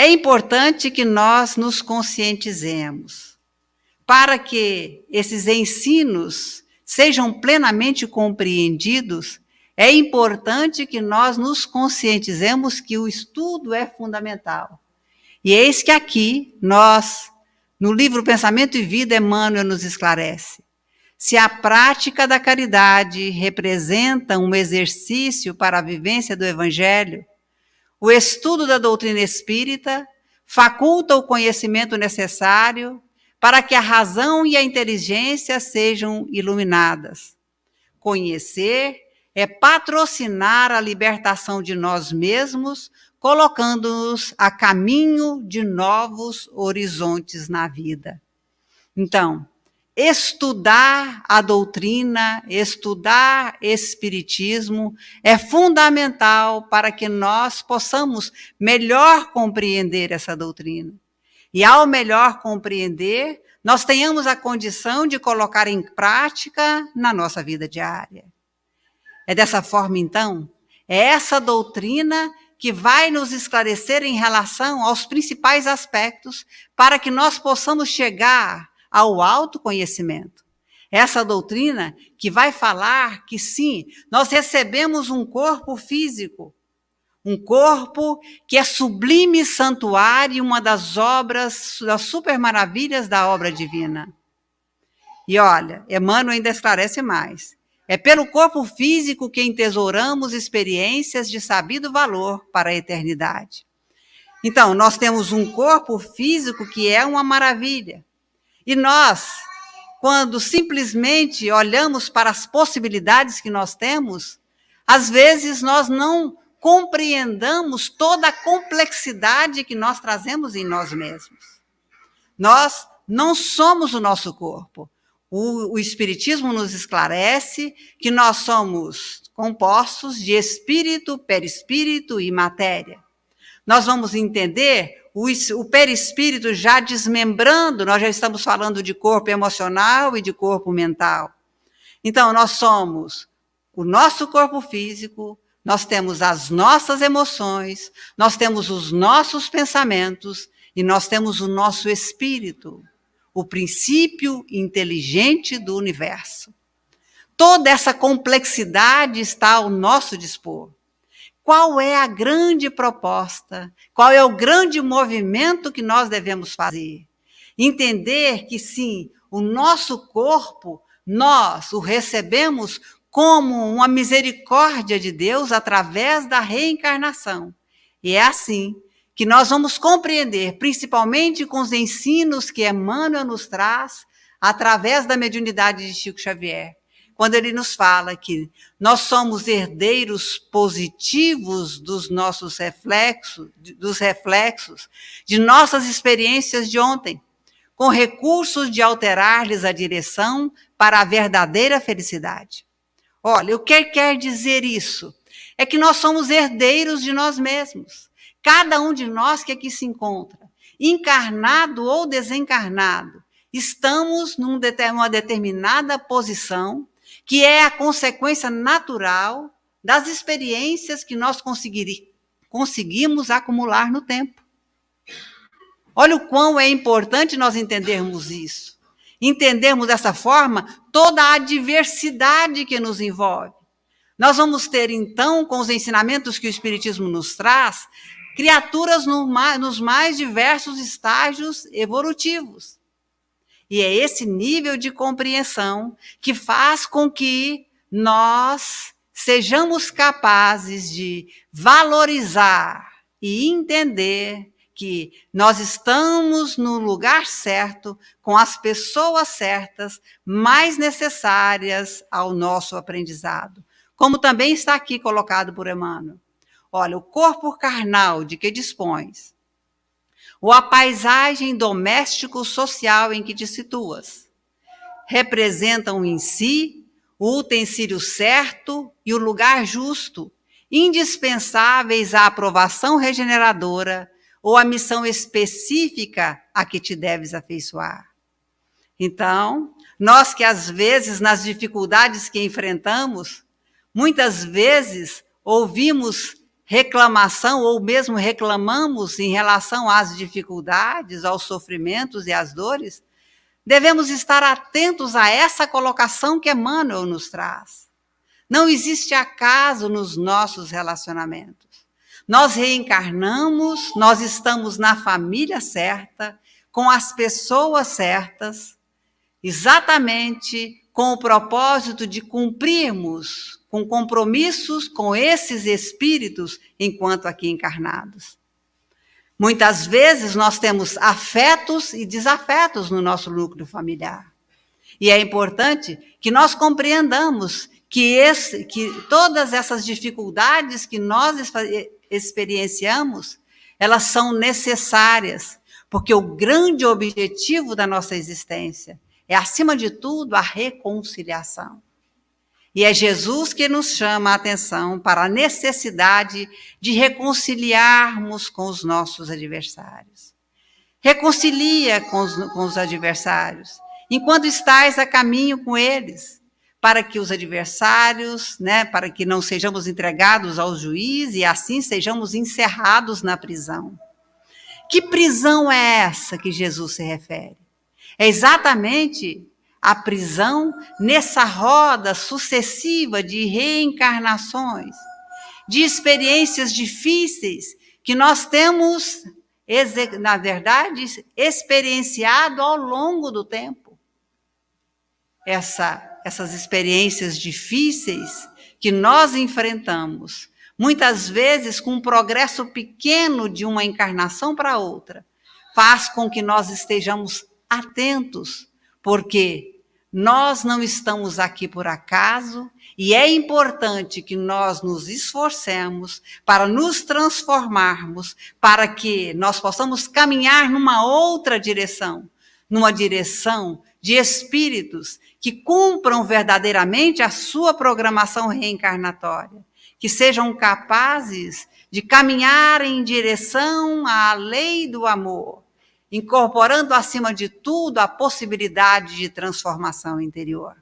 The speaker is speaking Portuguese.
É importante que nós nos conscientizemos. Para que esses ensinos sejam plenamente compreendidos, é importante que nós nos conscientizemos que o estudo é fundamental. E eis que aqui, no livro Pensamento e Vida, Emmanuel nos esclarece. Se a prática da caridade representa um exercício para a vivência do Evangelho, o estudo da doutrina espírita faculta o conhecimento necessário para que a razão e a inteligência sejam iluminadas. Conhecer é patrocinar a libertação de nós mesmos, colocando-nos a caminho de novos horizontes na vida. Então, estudar a doutrina, estudar espiritismo é fundamental para que nós possamos melhor compreender essa doutrina. E ao melhor compreender, nós tenhamos a condição de colocar em prática na nossa vida diária. É dessa forma, então, é essa doutrina que vai nos esclarecer em relação aos principais aspectos para que nós possamos chegar ao autoconhecimento. Essa doutrina que vai falar que sim, nós recebemos um corpo físico, um corpo que é sublime santuário, uma das obras, das super maravilhas da obra divina. E olha, Emmanuel ainda esclarece mais. É pelo corpo físico que entesouramos experiências de sabido valor para a eternidade. Então, nós temos um corpo físico que é uma maravilha. E nós, quando simplesmente olhamos para as possibilidades que nós temos, às vezes nós não compreendamos toda a complexidade que nós trazemos em nós mesmos. Nós não somos o nosso corpo. O Espiritismo nos esclarece que nós somos compostos de espírito, perispírito e matéria. Nós vamos entender o perispírito já desmembrando, nós já estamos falando de corpo emocional e de corpo mental. Então, nós somos o nosso corpo físico, nós temos as nossas emoções, nós temos os nossos pensamentos e nós temos o nosso espírito, o princípio inteligente do universo. Toda essa complexidade está ao nosso dispor. Qual é a grande proposta? Qual é o grande movimento que nós devemos fazer? Entender que, sim, o nosso corpo, nós o recebemos como uma misericórdia de Deus através da reencarnação. E é assim que nós vamos compreender, principalmente com os ensinos que Emmanuel nos traz, através da mediunidade de Chico Xavier, quando ele nos fala que nós somos herdeiros positivos dos nossos reflexos, de nossas experiências de ontem, com recursos de alterar-lhes a direção para a verdadeira felicidade. Olha, o que quer dizer isso? É que nós somos herdeiros de nós mesmos. Cada um de nós que aqui se encontra, encarnado ou desencarnado, estamos numa determinada posição que é a consequência natural das experiências que nós conseguimos acumular no tempo. Olha o quão é importante nós entendermos isso. Entendermos dessa forma toda a diversidade que nos envolve. Nós vamos ter, então, com os ensinamentos que o Espiritismo nos traz, criaturas nos mais diversos estágios evolutivos. E é esse nível de compreensão que faz com que nós sejamos capazes de valorizar e entender que nós estamos no lugar certo, com as pessoas certas, mais necessárias ao nosso aprendizado. Como também está aqui colocado por Emmanuel. Olha, o corpo carnal de que dispões, ou a paisagem doméstico-social em que te situas, representam em si o utensílio certo e o lugar justo, indispensáveis à aprovação regeneradora ou à missão específica a que te deves afeiçoar. Então, nós que às vezes, nas dificuldades que enfrentamos, muitas vezes ouvimos reclamação, ou mesmo reclamamos em relação às dificuldades, aos sofrimentos e às dores, devemos estar atentos a essa colocação que Emmanuel nos traz. Não existe acaso nos nossos relacionamentos. Nós reencarnamos, nós estamos na família certa, com as pessoas certas, exatamente com o propósito de cumprirmos com compromissos com esses espíritos enquanto aqui encarnados. Muitas vezes nós temos afetos e desafetos no nosso núcleo familiar. E é importante que nós compreendamos que todas essas dificuldades que nós experienciamos, elas são necessárias, porque o grande objetivo da nossa existência é, acima de tudo, a reconciliação. E é Jesus que nos chama a atenção para a necessidade de reconciliarmos com os nossos adversários. Reconcilia com os adversários, enquanto estais a caminho com eles, para que os adversários, para que não sejamos entregados ao juiz e assim sejamos encerrados na prisão. Que prisão é essa que Jesus se refere? É exatamente a prisão nessa roda sucessiva de reencarnações, de experiências difíceis que nós temos, na verdade, experienciado ao longo do tempo. Essas experiências difíceis que nós enfrentamos, muitas vezes com um progresso pequeno de uma encarnação para outra, faz com que nós estejamos atentos, porque nós não estamos aqui por acaso e é importante que nós nos esforcemos para nos transformarmos, para que nós possamos caminhar numa outra direção, numa direção de espíritos que cumpram verdadeiramente a sua programação reencarnatória, que sejam capazes de caminhar em direção à lei do amor, incorporando, acima de tudo, a possibilidade de transformação interior.